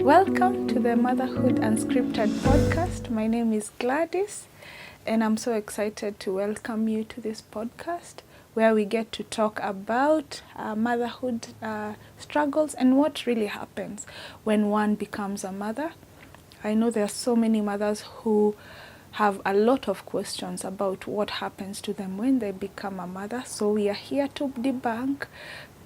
Welcome to the Motherhood Unscripted podcast. My name is Gladys, and I'm so excited to welcome you to this podcast where we get to talk about motherhood struggles and what really happens when one becomes a mother. I know there are so many mothers who have a lot of questions about what happens to them when they become a mother. So we are here to debunk,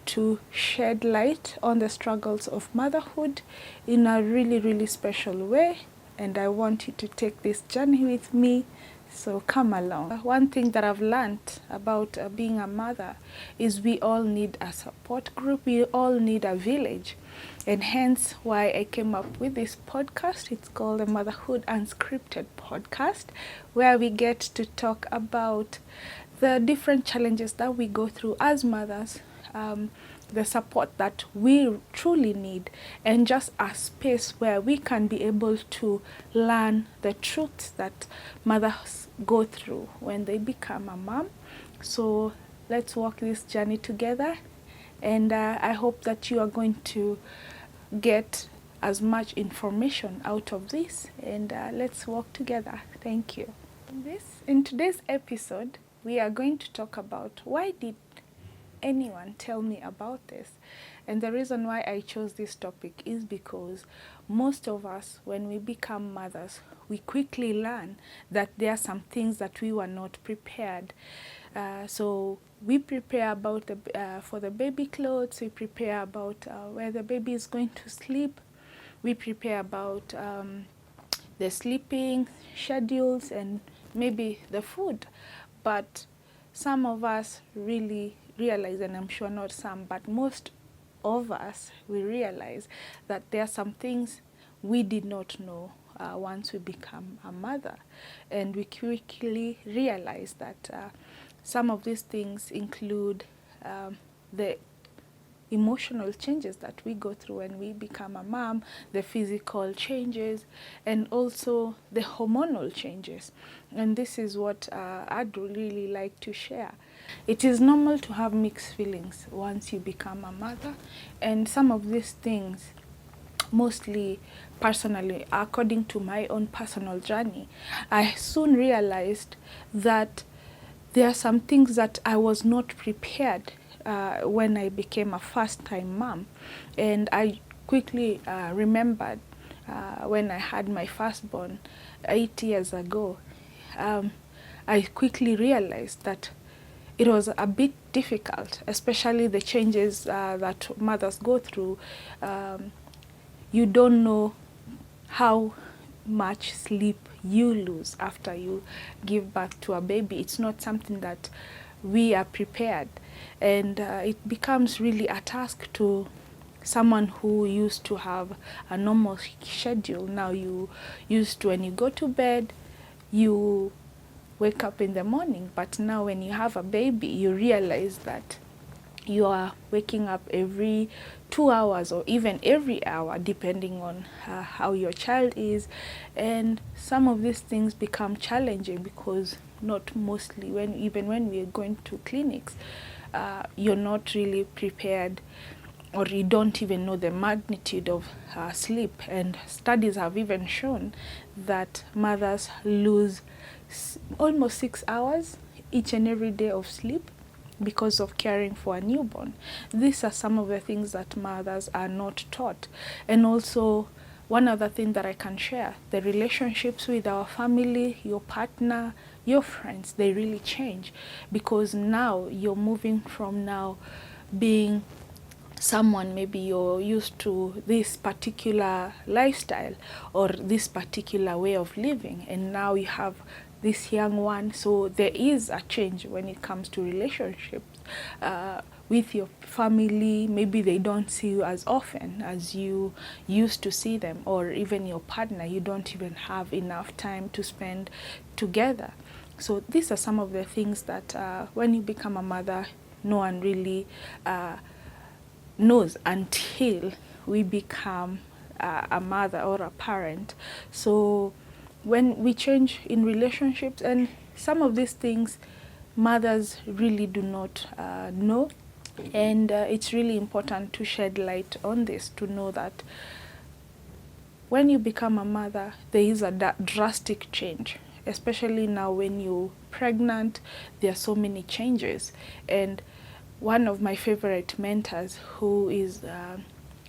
to shed light on the struggles of motherhood in a really special way. And I want you to take this journey with me. So come along. One thing that I've learned about being a mother is we all need a support group. We all need a village. And hence why I came up with this podcast. It's called the Motherhood Unscripted podcast, where we get to talk about the different challenges that we go through as mothers, the support that we truly need, and just a space where we can be able to learn the truths that mothers go through when they become a mom. So let's walk this journey together, and I hope that you are going to get as much information out of this, and let's walk together. Thank you. In today's episode, we are going to talk about why did anyone tell me about this. And the reason why I chose this topic is because most of us, when we become mothers, we quickly learn that there are some things that we were not prepared. So we prepare about for the baby clothes, we prepare about where the baby is going to sleep, we prepare about the sleeping schedules and maybe the food. But some of us really realize, and I'm sure not some, but most of us, we realize that there are some things we did not know once we become a mother. And we quickly realize that some of these things include the emotional changes that we go through when we become a mom, the physical changes, and also the hormonal changes. And this is what I'd really like to share. It is normal to have mixed feelings once you become a mother, and some of these things, mostly personally, according to my own personal journey, I soon realized that there are some things that I was not prepared when I became a first-time mom. And I quickly remembered when I had my firstborn 8 years ago, I quickly realized that it was a bit difficult, especially the changes that mothers go through. You don't know how much sleep you lose after you give birth to a baby. It's not something that we are prepared, and it becomes really a task to someone who used to have a normal schedule. Now you used to, when you go to bed, you wake up in the morning, but now when you have a baby, you realize that you are waking up every 2 hours or even every hour, depending on how your child is. And some of these things become challenging because not mostly, even when we are going to clinics, you're not really prepared, or you don't even know the magnitude of sleep. And studies have even shown that mothers lose almost 6 hours each and every day of sleep because of caring for a newborn. These are some of the things that mothers are not taught. And also, one other thing that I can share, the relationships with our family, your partner, your friends, they really change, because now you're moving from now being someone, maybe you're used to this particular lifestyle or this particular way of living, and now you have this young one. So there is a change when it comes to relationships with your family. Maybe they don't see you as often as you used to see them, or even your partner, you don't even have enough time to spend together. So these are some of the things that when you become a mother, no one really knows until we become a mother or a parent. So when we change in relationships, and some of these things mothers really do not know, Mm-hmm. And it's really important to shed light on this, to know that when you become a mother, there is a drastic change, especially now when you're pregnant. There are so many changes. And one of my favorite mentors, who is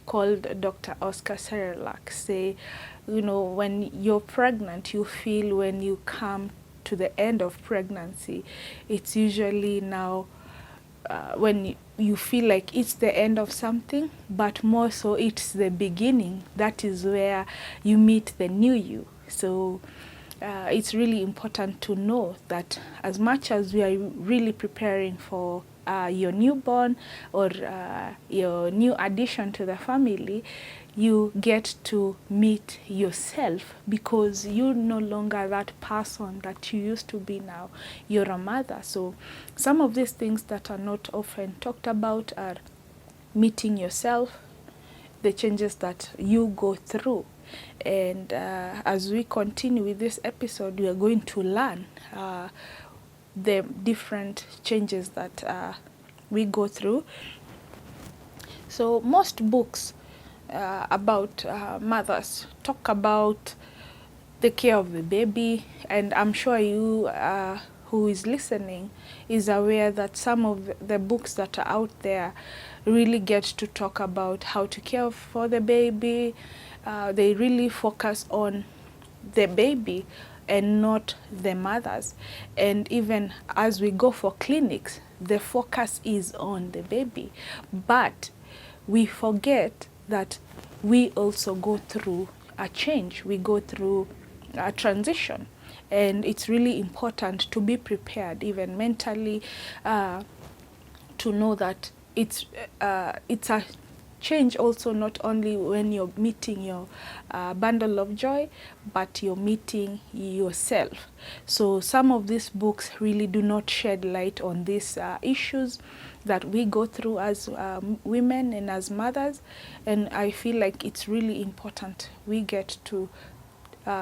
called Dr. Oscar Serelak, say, when you're pregnant, you feel when you come to the end of pregnancy, it's usually now when you feel like it's the end of something, but more so it's the beginning. That is where you meet the new you. So it's really important to know that as much as we are really preparing for your newborn or your new addition to the family, you get to meet yourself, because you're no longer that person that you used to be now. You're a mother. So some of these things that are not often talked about are meeting yourself, the changes that you go through. And as we continue with this episode, we are going to learn the different changes that we go through. So most books about mothers talk about the care of the baby, and I'm sure you who is listening is aware that some of the books that are out there really get to talk about how to care for the baby. They really focus on the baby and not the mothers. And even as we go for clinics, the focus is on the baby. But we forget that we also go through a change, we go through a transition. And it's really important to be prepared, even mentally, to know that it's a change also, not only when you're meeting your bundle of joy, but you're meeting yourself. So some of these books really do not shed light on these issues that we go through as women and as mothers. And I feel like it's really important we get to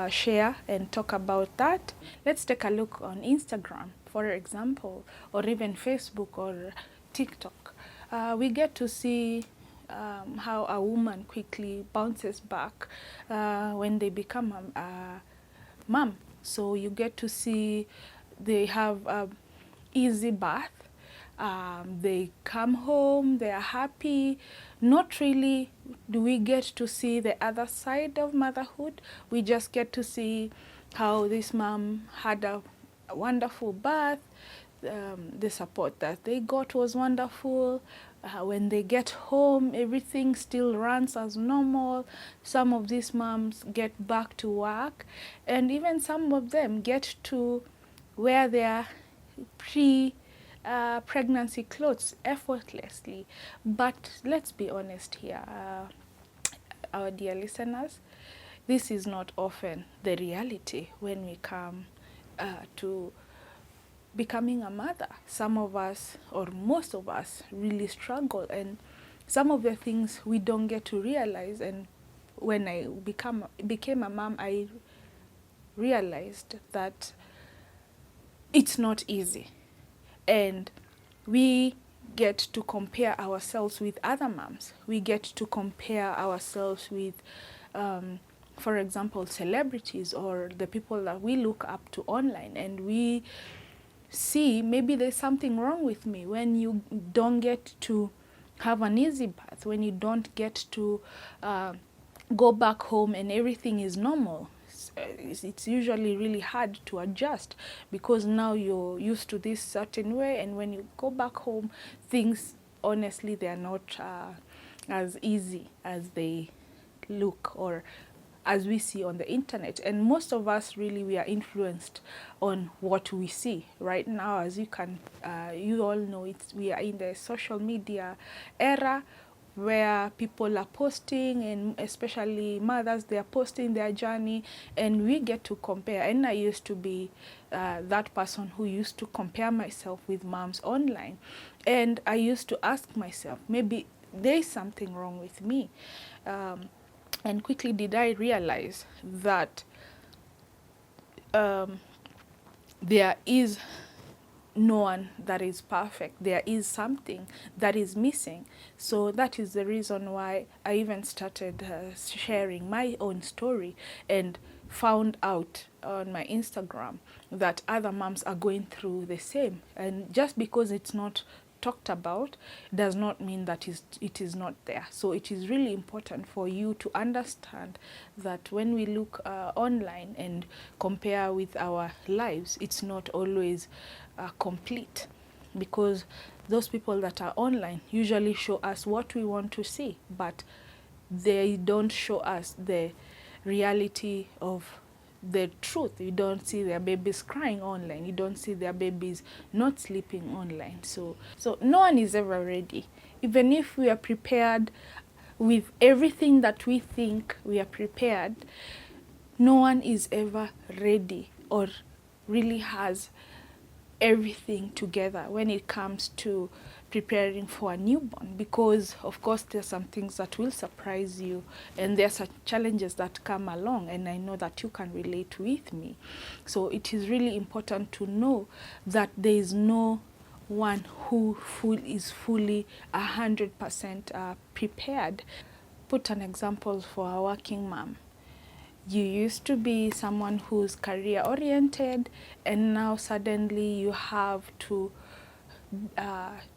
share and talk about that. Let's take a look on Instagram, for example, or even Facebook or TikTok. We get to see how a woman quickly bounces back when they become a mom. So you get to see they have a easy birth. They come home, they are happy. Not really do we get to see the other side of motherhood. We just get to see how this mom had a wonderful birth. The support that they got was wonderful. When they get home, everything still runs as normal. Some of these moms get back to work, and even some of them get to wear their pregnancy clothes effortlessly. But let's be honest here, our dear listeners, this is not often the reality when we come to becoming a mother. Some of us, or most of us, really struggle, and some of the things we don't get to realize. And when I became a mom, I realized that it's not easy. And we get to compare ourselves with other moms. We get to compare ourselves with, for example, celebrities or the people that we look up to online. And we see maybe there's something wrong with me when you don't get to have an easy birth, when you don't get to go back home and everything is normal. It's usually really hard to adjust, because now you're used to this certain way, and when you go back home, things, honestly, they are not as easy as they look or as we see on the internet. And most of us, really, we are influenced on what we see right now. As you can you all know, we are in the social media era, where people are posting, and especially mothers, they are posting their journey, and we get to compare. And I used to be that person who used to compare myself with moms online, and I used to ask myself, maybe there's something wrong with me. And quickly did I realize that there is no one that is perfect. There is something that is missing. So that is the reason why I even started sharing my own story, and found out on my Instagram that other moms are going through the same. And just because it's not talked about does not mean that it is not there. So it is really important for you to understand that when we look online and compare with our lives, it's not always complete, because those people that are online usually show us what we want to see, but they don't show us the reality of the truth. You don't see their babies crying online. You don't see their babies not sleeping online. So no one is ever ready. Even if we are prepared with everything that we think we are prepared, no one is ever ready or really has everything together when it comes to preparing for a newborn, because of course there's some things that will surprise you, and there's some challenges that come along, and I know that you can relate with me. So it is really important to know that there is no one who is fully 100% prepared. Put an example for a working mom. You used to be someone who's career oriented, and now suddenly you have to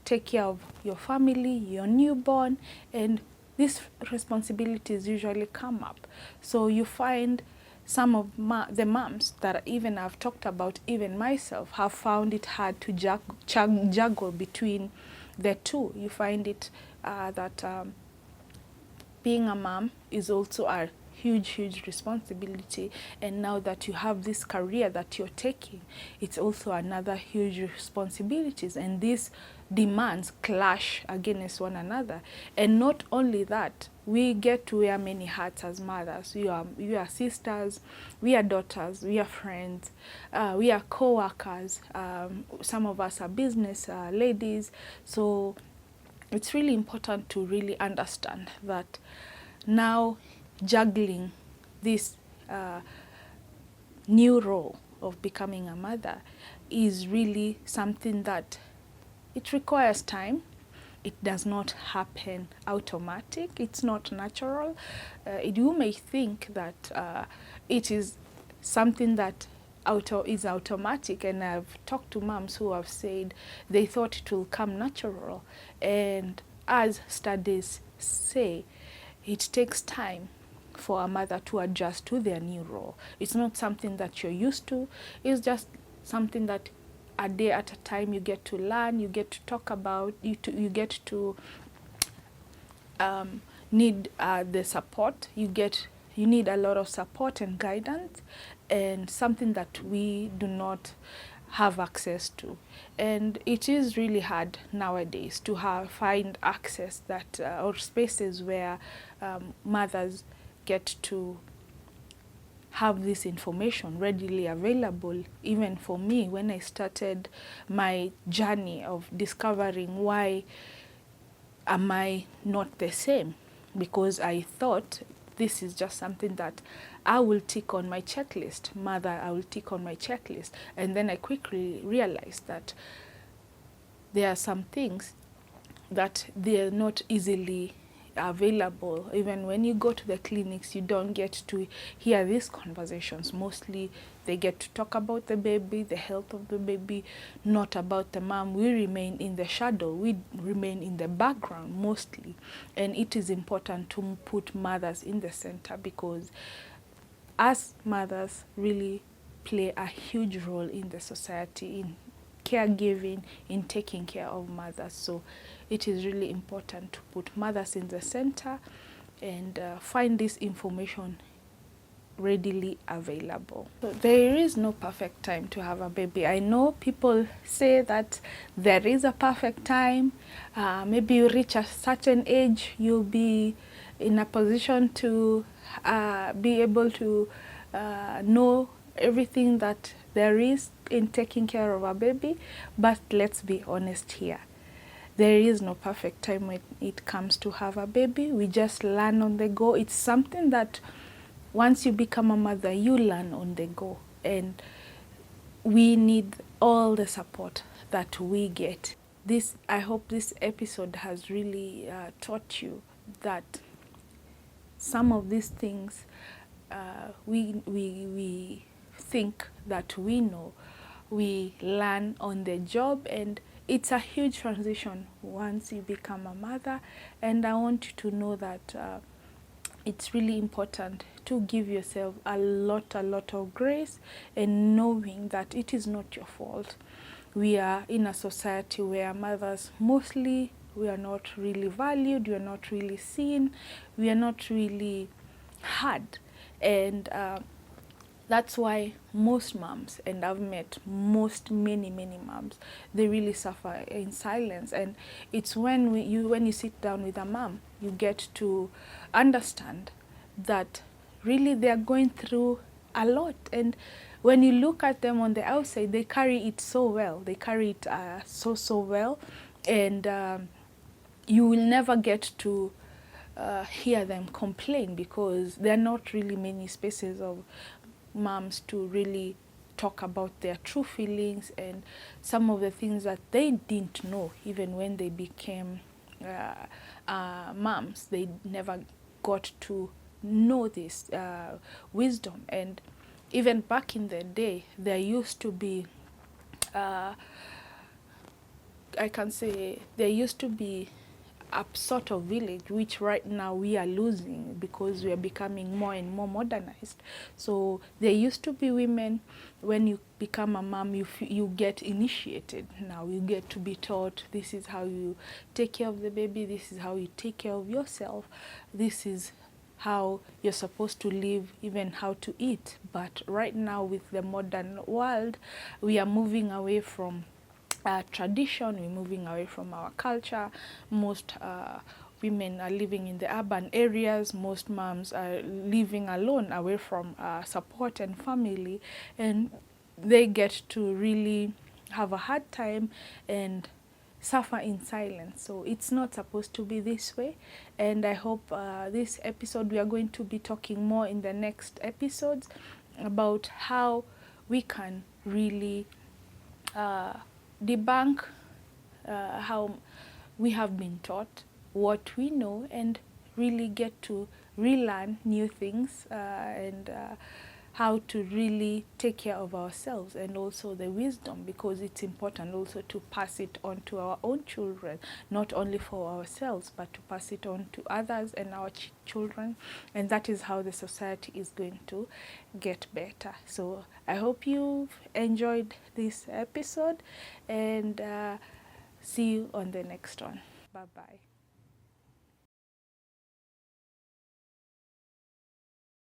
take care of your family, your newborn, and these responsibilities usually come up. So you find some of the moms that even I've talked about, even myself, have found it hard to juggle between the two. You find it that being a mom is also a huge responsibility, and now that you have this career that you're taking, it's also another huge responsibilities, and these demands clash against one another. And not only that, we get to wear many hats as mothers. We are sisters, we are daughters, we are friends, we are co-workers, some of us are business ladies. So it's really important to really understand that now juggling this new role of becoming a mother is really something that it requires time. It does not happen automatic. It's not natural. You may think that it is something that is automatic, and I've talked to moms who have said they thought it will come natural, and as studies say, it takes time for a mother to adjust to their new role. It's not something that you're used to. It's just something that a day at a time you get to learn, you get to talk about, you get to need the support. You need a lot of support and guidance, and something that we do not have access to. And it is really hard nowadays to find access that or spaces where mothers get to have this information readily available. Even for me, when I started my journey of discovering why am I not the same, because I thought this is just something that I will tick on my checklist. Mother, I will tick on my checklist. And then I quickly realized that there are some things that they're not easily available. Even when you go to the clinics, you don't get to hear these conversations. Mostly they get to talk about the baby, the health of the baby, not about the mom. We remain in the shadow, we remain in the background mostly. And it is important to put mothers in the center, because us mothers really play a huge role in the society, in caregiving, in taking care of mothers. So it is really important to put mothers in the center and find this information readily available. So there is no perfect time to have a baby. I know people say that there is a perfect time. Maybe you reach a certain age, you'll be in a position to be able to know everything that there is in taking care of a baby. But let's be honest here. There is no perfect time when it comes to have a baby. We just learn on the go. It's something that once you become a mother, you learn on the go. And we need all the support that we get. I hope this episode has really taught you that some of these things we think that we know, we learn on the job, and it's a huge transition once you become a mother. And I want you to know that it's really important to give yourself a lot of grace, and knowing that it is not your fault. We are in a society where mothers mostly, we are not really valued, we are not really seen, we are not really heard. And that's why most moms, and I've met many moms, they really suffer in silence. And it's when you sit down with a mom, you get to understand that really they are going through a lot. And when you look at them on the outside, they carry it so well. They carry it so well. And you will never get to hear them complain, because there are not really many spaces of moms to really talk about their true feelings and some of the things that they didn't know even when they became moms. They never got to know this wisdom. And even back in the day, there used to be I can say there used to be a sort of village, which right now we are losing because we are becoming more and more modernized. So there used to be women, when you become a mom, you get initiated. Now you get to be taught, this is how you take care of the baby, this is how you take care of yourself, this is how you're supposed to live, even how to eat. But right now, with the modern world, we are moving away from tradition, we're moving away from our culture. Most women are living in the urban areas. Most moms are living alone, away from support and family, and they get to really have a hard time and suffer in silence. So it's not supposed to be this way. And I hope this episode, we are going to be talking more in the next episodes about how we can really debunk how we have been taught, what we know, and really get to relearn new things, and how to really take care of ourselves, and also the wisdom, because it's important also to pass it on to our own children, not only for ourselves, but to pass it on to others and our children. And that is how the society is going to get better. So I hope you've enjoyed this episode, and see you on the next one. Bye bye.